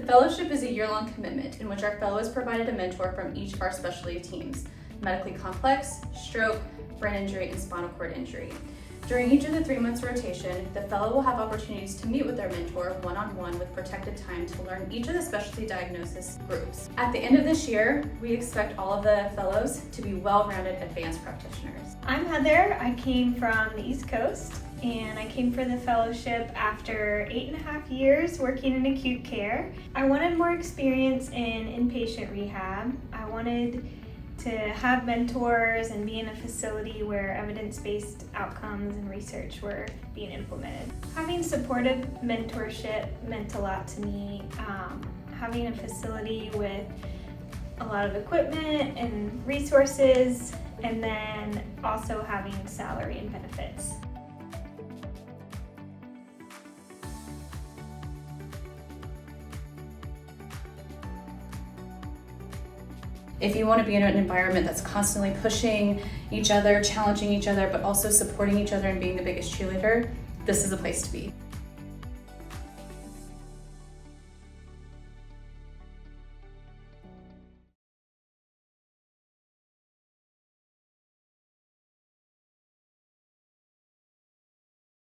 The fellowship is a year-long commitment in which our fellow is provided a mentor from each of our specialty teams: medically complex, stroke, brain injury, and spinal cord injury. During each of the 3 months rotation, the fellow will have opportunities to meet with their mentor one-on-one with protected time to learn each of the specialty diagnosis groups. At the end of this year, we expect all of the fellows to be well-rounded advanced practitioners. I'm Heather. I came from the East Coast, and I came for the fellowship after 8.5 years working in acute care. I wanted more experience in inpatient rehab. I wanted to have mentors and be in a facility where evidence-based outcomes and research were being implemented. Having supportive mentorship meant a lot to me. Having a facility with a lot of equipment and resources, and then also having salary and benefits. If you want to be in an environment that's constantly pushing each other, challenging each other, but also supporting each other and being the biggest cheerleader, this is the place to be.